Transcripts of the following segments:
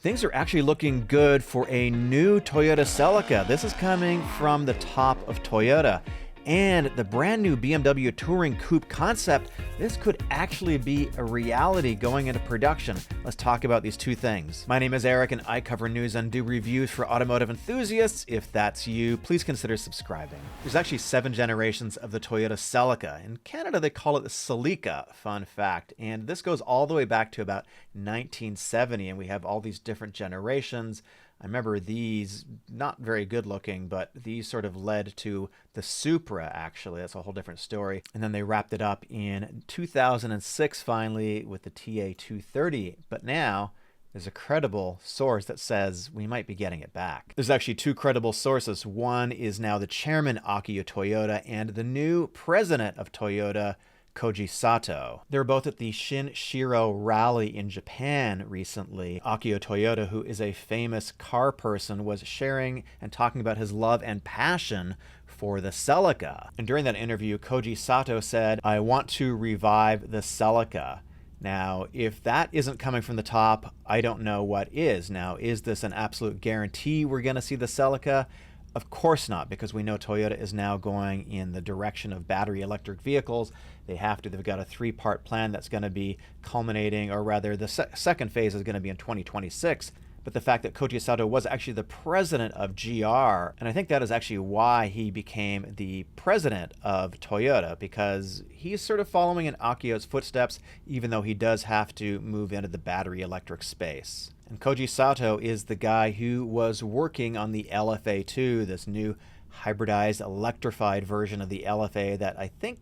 Things are actually looking good for a new Toyota Celica. This is coming from the top of Toyota. And the brand new BMW Touring Coupe Concept, this could actually be a reality going into production. Let's talk about these two things. My name is Eric and I cover news and do reviews for automotive enthusiasts. If that's you, please consider subscribing. There's actually 7 generations of the Toyota Celica. In Canada, they call it the Celica Fun Fact. And this goes all the way back to about 1970, and we have all these different generations. I remember these, not very good looking, but these sort of led to the Supra, actually. That's a whole different story. And then they wrapped it up in 2006, finally, with the TA230. But now, there's a credible source that says we might be getting it back. There's actually 2 credible sources. One is now the chairman, Akio Toyoda, and the new president of Toyota, Koji Sato. They were both at the Shinshiro rally in Japan recently. Akio Toyoda, who is a famous car person, was sharing and talking about his love and passion for the Celica. And during that interview, Koji Sato said, "I want to revive the Celica." Now, if that isn't coming from the top, I don't know what is. Now, is this an absolute guarantee we're going to see the Celica? Of course not, because we know Toyota is now going in the direction of battery electric vehicles. They have to. They've got a 3-part plan that's going to be culminating, or rather the second phase is going to be in 2026. But the fact that Koji Sato was actually the president of GR, and I think that is actually why he became the president of Toyota, because he's sort of following in Akio's footsteps, even though he does have to move into the battery electric space. And Koji Sato is the guy who was working on the LFA2, this new hybridized electrified version of the LFA that I think,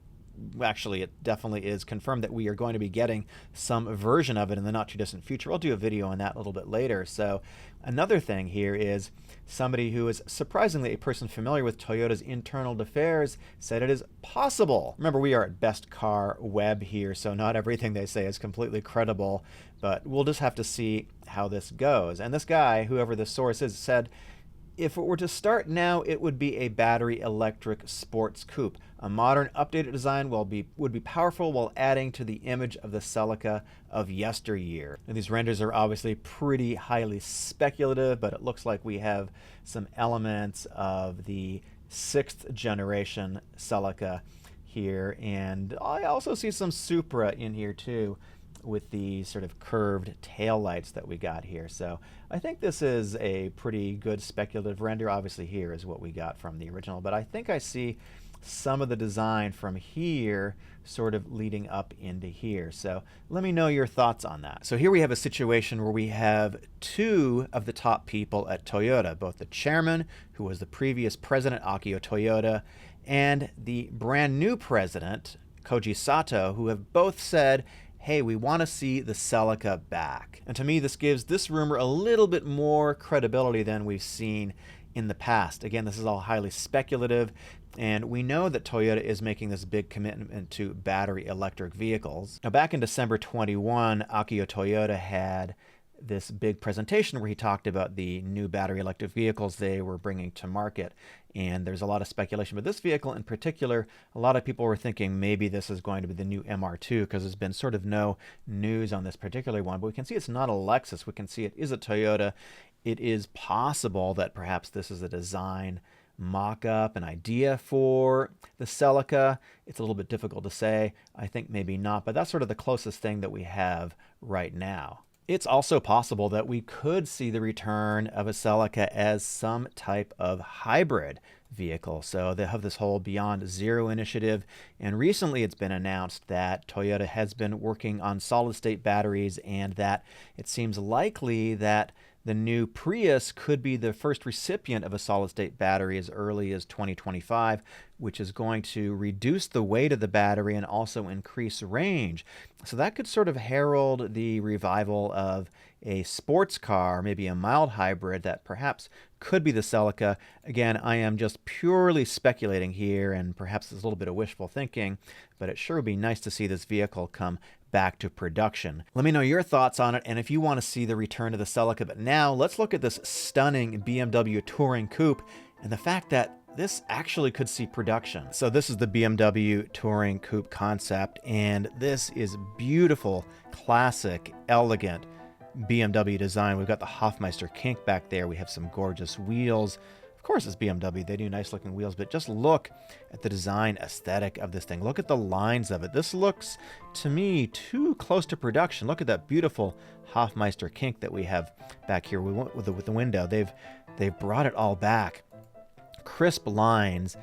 actually it definitely is confirmed that we are going to be getting some version of it in the not too distant future. I'll do a video on that a little bit later. So another thing here is somebody who is surprisingly a person familiar with Toyota's internal affairs said it is possible. Remember, we are at Best Car Web here, so not everything they say is completely credible, but we'll just have to see how this goes. And this guy, whoever the source is, said, if it were to start now, it would be a battery electric sports coupe. A modern, updated design would be powerful while adding to the image of the Celica of yesteryear. And these renders are obviously pretty highly speculative, but it looks like we have some elements of the 6th generation Celica here. And I also see some Supra in here too, with the sort of curved tail lights that we got here. So I think this is a pretty good speculative render. Obviously here is what we got from the original, but I think I see some of the design from here sort of leading up into here. So let me know your thoughts on that. So here we have a situation where we have 2 of the top people at Toyota, both the chairman, who was the previous president, Akio Toyoda, and the brand new president, Koji Sato, who have both said, hey, we want to see the Celica back. And to me, this gives this rumor a little bit more credibility than we've seen in the past. Again, this is all highly speculative, and we know that Toyota is making this big commitment to battery electric vehicles. Now, back in December 21, Akio Toyoda had this big presentation where he talked about the new battery electric vehicles they were bringing to market. And there's a lot of speculation. But this vehicle in particular, a lot of people were thinking maybe this is going to be the new MR2, because there's been sort of no news on this particular one. But we can see it's not a Lexus. We can see it is a Toyota. It is possible that perhaps this is a design mock-up, an idea for the Celica. It's a little bit difficult to say. I think maybe not. But that's sort of the closest thing that we have right now. It's also possible that we could see the return of a Celica as some type of hybrid vehicle. So they have this whole Beyond Zero initiative, and recently it's been announced that Toyota has been working on solid-state batteries, and that it seems likely that the new Prius could be the first recipient of a solid-state battery as early as 2025, which is going to reduce the weight of the battery and also increase range. So that could sort of herald the revival of a sports car, maybe a mild hybrid that perhaps could be the Celica. Again, I am just purely speculating here, and perhaps it's a little bit of wishful thinking, but it sure would be nice to see this vehicle come back to production. Let me know your thoughts on it, and if you want to see the return of the Celica. But now let's look at this stunning BMW Touring Coupe and the fact that this actually could see production. So this is the BMW Touring Coupe Concept, and this is beautiful, classic, elegant BMW design. We've got the Hofmeister kink back there. We have some gorgeous wheels. Of course, it's BMW. They do nice looking wheels, but just look at the design aesthetic of this thing. Look at the lines of it. This looks, to me, too close to production. Look at that beautiful Hofmeister kink that we have back here. We went with the window. They've brought it all back. Crisp lines,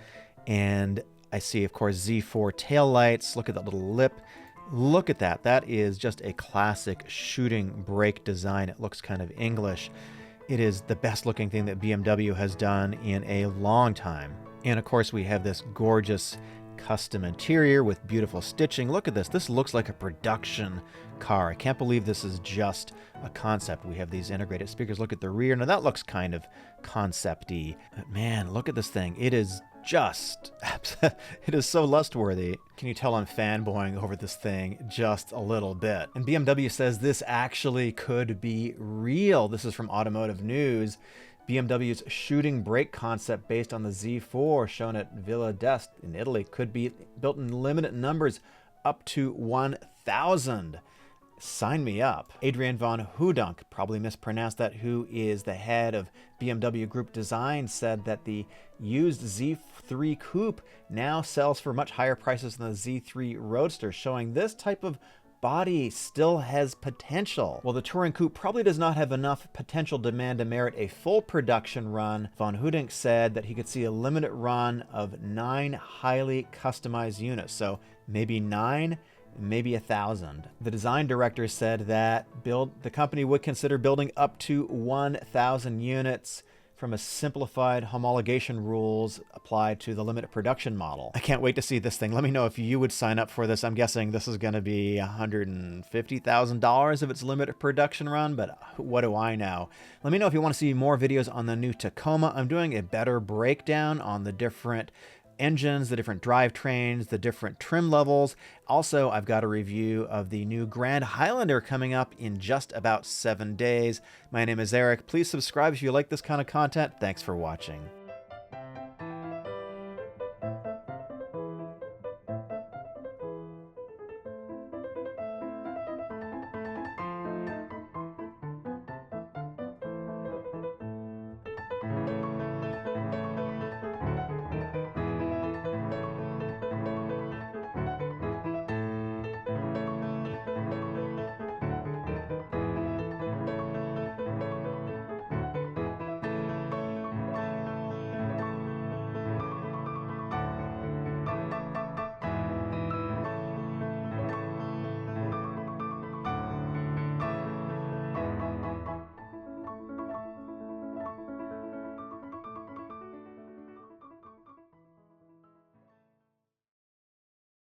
and I see, of course, Z4 taillights. Look at that little lip. Look at that. That is just a classic shooting brake design. It looks kind of English. It is the best looking thing that BMW has done in a long time. And of course, we have this gorgeous custom interior with beautiful stitching. Look at this. This looks like a production car. I can't believe this is just a concept. We have these integrated speakers. Look at the rear. Now that looks kind of concept-y. But man, look at this thing. It is just, it is so lust-worthy. Can you tell I'm fanboying over this thing just a little bit? And BMW says this actually could be real. This is from Automotive News. BMW's shooting brake concept based on the Z4 shown at Villa d'Este in Italy could be built in limited numbers up to 1,000. Sign me up. Adrian von Hudunk, probably mispronounced that, who is the head of BMW Group Design, said that the used Z3 Coupe now sells for much higher prices than the Z3 Roadster, showing this type of body still has potential. Well, the Touring Coupe probably does not have enough potential demand to merit a full production run. Von Hudink said that he could see a limited run of 9 highly customized units. So maybe 9, maybe 1,000. The design director said that the company would consider building up to 1,000 units from a simplified homologation rules applied to the limited production model. I can't wait to see this thing. Let me know if you would sign up for this. I'm guessing this is going to be $150,000 if it's limited production run, but what do I know? Let me know if you want to see more videos on the new Tacoma. I'm doing a better breakdown on the different engines, the different drivetrains, the different trim levels. Also, I've got a review of the new Grand Highlander coming up in just about 7 days. My name is Eric. Please subscribe if you like this kind of content. Thanks for watching.